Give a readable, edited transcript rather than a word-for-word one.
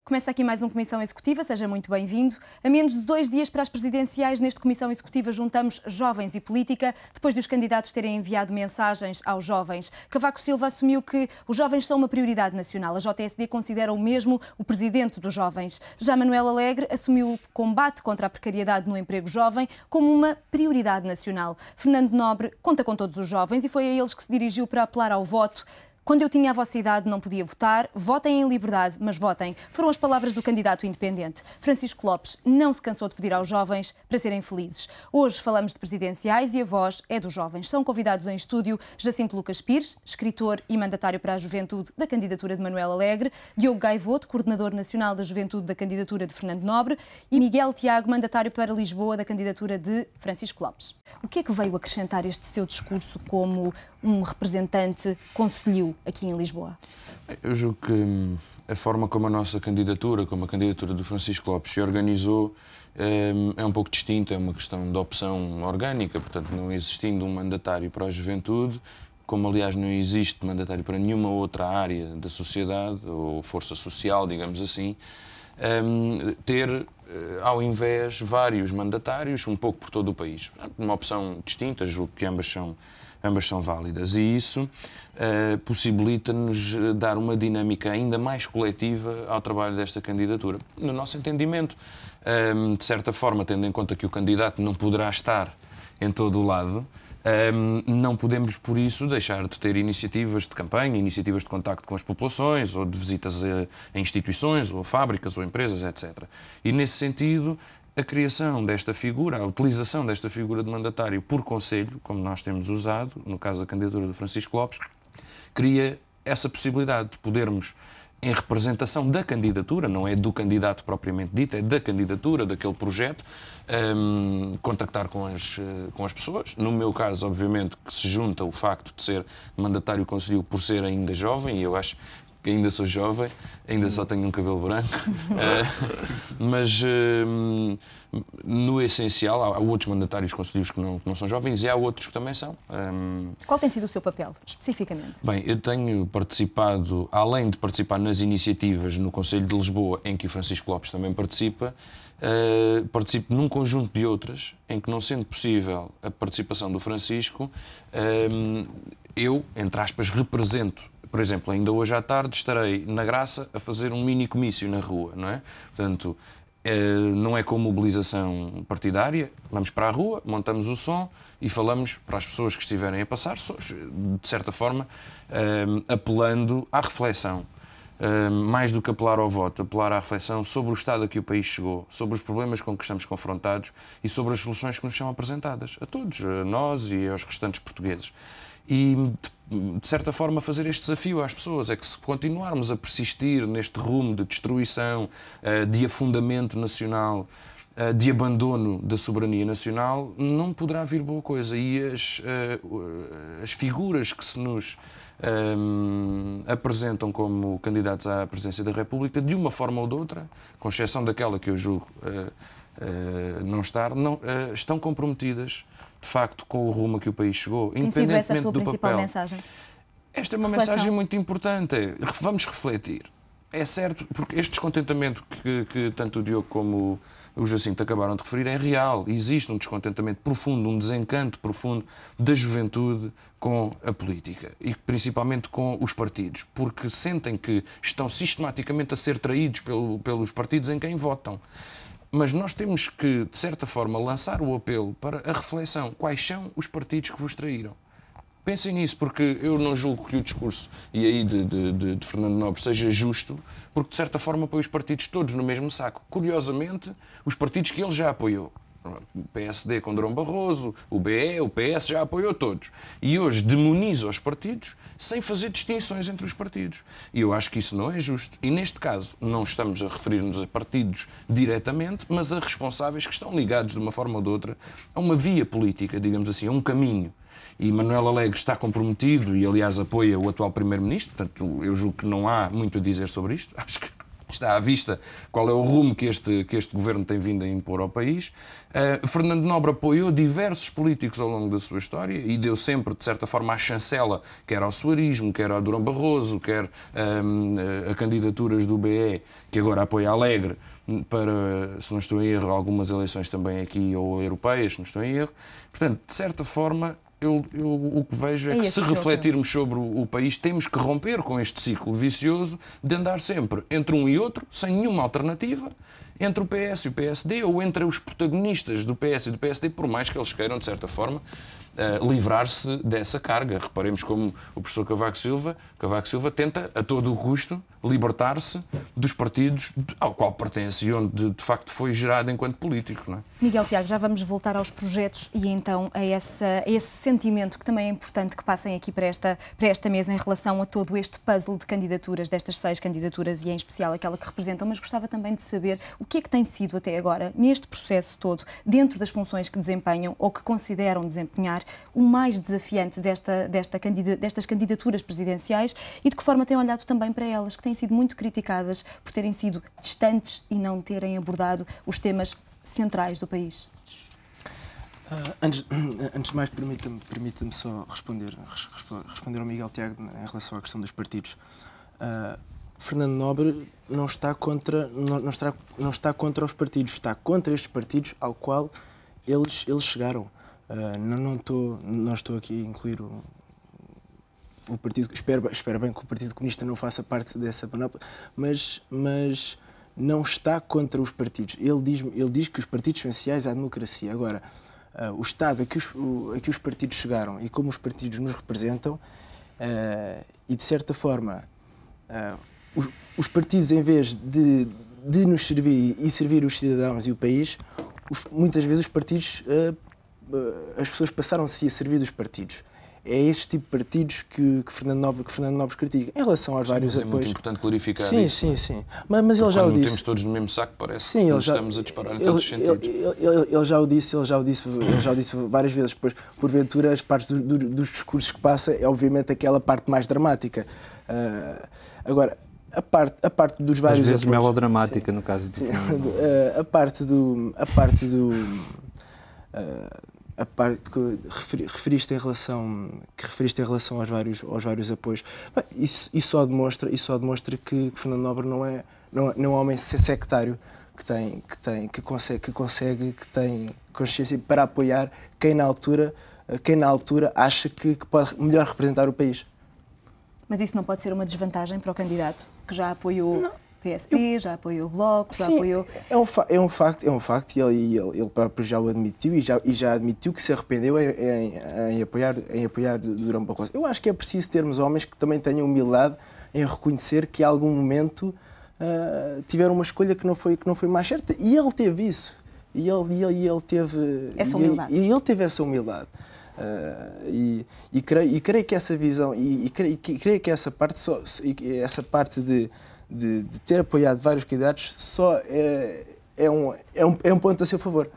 Começa aqui mais um Comissão Executiva, seja muito bem-vindo. A menos de 2 dias para as presidenciais, neste Comissão Executiva juntamos jovens e política, depois de os candidatos terem enviado mensagens aos jovens. Cavaco Silva assumiu que os jovens são uma prioridade nacional. A JSD considera o mesmo o presidente dos jovens. Já Manuel Alegre assumiu o combate contra a precariedade no emprego jovem como uma prioridade nacional. Fernando Nobre conta com todos os jovens e foi a eles que se dirigiu para apelar ao voto. Quando eu tinha a vossa idade não podia votar, votem em liberdade, mas votem. Foram as palavras do candidato independente. Francisco Lopes não se cansou de pedir aos jovens para serem felizes. Hoje falamos de presidenciais e a voz é dos jovens. São convidados em estúdio Jacinto Lucas Pires, escritor e mandatário para a juventude da candidatura de Manuel Alegre, Diogo Gaivoto, coordenador nacional da juventude da candidatura de Fernando Nobre e Miguel Tiago, mandatário para Lisboa da candidatura de Francisco Lopes. O que é que veio acrescentar este seu discurso como um representante conselheiro aqui em Lisboa? Eu julgo que a forma como a nossa candidatura, como a candidatura do Francisco Lopes se organizou é um pouco distinta, é uma questão de opção orgânica, portanto não existindo um mandatário para a juventude, como aliás não existe mandatário para nenhuma outra área da sociedade ou força social, digamos assim, ter ao invés vários mandatários, um pouco por todo o país. Uma opção distinta, julgo que ambas são válidas e isso possibilita-nos dar uma dinâmica ainda mais coletiva ao trabalho desta candidatura. No nosso entendimento, de certa forma, tendo em conta que o candidato não poderá estar em todo o lado, não podemos, por isso, deixar de ter iniciativas de campanha, iniciativas de contacto com as populações, ou de visitas a instituições, ou a fábricas, ou empresas, etc. E, nesse sentido, a criação desta figura, a utilização desta figura de mandatário por conselho, como nós temos usado, no caso da candidatura do Francisco Lopes, cria essa possibilidade de podermos, em representação da candidatura, não é do candidato propriamente dito, é da candidatura, daquele projeto, contactar com as pessoas. No meu caso, obviamente, que se junta o facto de ser mandatário conselheiro por ser ainda jovem, e eu acho que ainda sou jovem, ainda só tenho um cabelo branco, mas no essencial há outros mandatários conselheiros que não são jovens e há outros que também são. Qual tem sido o seu papel, especificamente? Bem, eu tenho participado, além de participar nas iniciativas no Conselho de Lisboa, em que o Francisco Lopes também participa, participo num conjunto de outras, em que não sendo possível a participação do Francisco, eu, entre aspas, represento. Por exemplo, ainda hoje à tarde estarei na Graça a fazer um mini comício na rua, não é? Portanto, não é com mobilização partidária, vamos para a rua, montamos o som e falamos para as pessoas que estiverem a passar, de certa forma, apelando à reflexão. Mais do que apelar ao voto, apelar à reflexão sobre o estado a que o país chegou, sobre os problemas com que estamos confrontados e sobre as soluções que nos são apresentadas, a todos, a nós e aos restantes portugueses. E, de certa forma, fazer este desafio às pessoas é que se continuarmos a persistir neste rumo de destruição, de afundamento nacional, de abandono da soberania nacional, não poderá vir boa coisa. E as figuras que se nos apresentam como candidatos à presidência da República, de uma forma ou de outra, com exceção daquela que eu julgo não estar, estão comprometidas de facto com o rumo a que o país chegou, independentemente do papel. Tem sido essa a sua principal mensagem? Esta é uma mensagem muito importante. Vamos refletir. É certo, porque este descontentamento que tanto o Diogo como o Jacinto acabaram de referir é real. Existe um descontentamento profundo, um desencanto profundo da juventude com a política e principalmente com os partidos, porque sentem que estão sistematicamente a ser traídos pelos partidos em quem votam. Mas nós temos que, de certa forma, lançar o apelo para a reflexão. Quais são os partidos que vos traíram? Pensem nisso, porque eu não julgo que o discurso e aí de Fernando Nobre seja justo, porque, de certa forma, põe os partidos todos no mesmo saco. Curiosamente, os partidos que ele já apoiou. O PSD com Durão Barroso, o BE, o PS, já apoiou todos. E hoje demoniza os partidos sem fazer distinções entre os partidos. E eu acho que isso não é justo. E neste caso não estamos a referir-nos a partidos diretamente, mas a responsáveis que estão ligados de uma forma ou de outra a uma via política, digamos assim, a um caminho. E Manuel Alegre está comprometido e, aliás, apoia o atual Primeiro-Ministro. Portanto, eu julgo que não há muito a dizer sobre isto. Acho que Está à vista qual é o rumo que este governo tem vindo a impor ao país. Fernando Nobre apoiou diversos políticos ao longo da sua história e deu sempre, de certa forma, a chancela, quer ao Soarismo, quer ao Durão Barroso, quer a candidaturas do BE, que agora apoia a Alegre, para, se não estou em erro, algumas eleições também aqui ou europeias, se não estou em erro. Portanto, de certa forma, eu o que vejo é que, se refletirmos sobre o país, temos que romper com este ciclo vicioso de andar sempre entre um e outro, sem nenhuma alternativa, entre o PS e o PSD, ou entre os protagonistas do PS e do PSD, por mais que eles queiram, de certa forma, livrar-se dessa carga. Reparemos como o professor Cavaco Silva tenta, a todo o custo, libertar-se dos partidos ao qual pertence e onde, de facto, foi gerado enquanto político. Não é? Miguel Tiago, já vamos voltar aos projetos e então a esse sentimento que também é importante que passem aqui para esta mesa em relação a todo este puzzle de candidaturas, destas 6 candidaturas e em especial aquela que representam, mas gostava também de saber o que é que tem sido até agora, neste processo todo, dentro das funções que desempenham ou que consideram desempenhar, o mais desafiante destas candidaturas presidenciais e de que forma têm olhado também para elas, que têm sido muito criticadas por terem sido distantes e não terem abordado os temas centrais do país. Antes de mais, permita-me só responder ao Miguel Tiago em relação à questão dos partidos. Fernando Nobre não está contra os partidos, está contra estes partidos ao qual eles chegaram. Não estou aqui a incluir o partido. Espero bem que o Partido Comunista não faça parte dessa panóplia, mas não está contra os partidos. Ele diz que os partidos são essenciais à democracia. Agora, o estado a que os partidos chegaram e como os partidos nos representam, e de certa forma, os partidos, em vez de nos servir e servir os cidadãos e o país, muitas vezes os partidos, as pessoas passaram-se a servir dos partidos. É este tipo de partidos que Fernando Nobre critica. Em relação aos vários apoios... É muito importante clarificar isso. Sim. Mas ele já o disse. Temos todos no mesmo saco, parece que estamos a disparar em todos os sentidos. Ele já o disse várias vezes. Porventura, as partes dos discursos que passa é obviamente aquela parte mais dramática. Agora, a parte dos vários... Às vezes melodramática, no caso de... A parte que referiste em relação aos vários apoios, isso só demonstra que Fernando Nobre não é um homem sectário, que tem consciência para apoiar quem na altura acha que pode melhor representar o país. Mas isso não pode ser uma desvantagem para o candidato que já apoiou PSD, já apoiou o Bloco, já apoiou... É um facto e ele próprio já o admitiu e já admitiu que se arrependeu em apoiar Durão Barroso. Eu acho que é preciso termos homens que também tenham humildade em reconhecer que, em algum momento, tiveram uma escolha que não foi mais certa. E ele teve isso. E ele teve essa humildade. E creio que essa visão e creio que essa parte de ter apoiado vários candidatos só é um ponto a seu favor.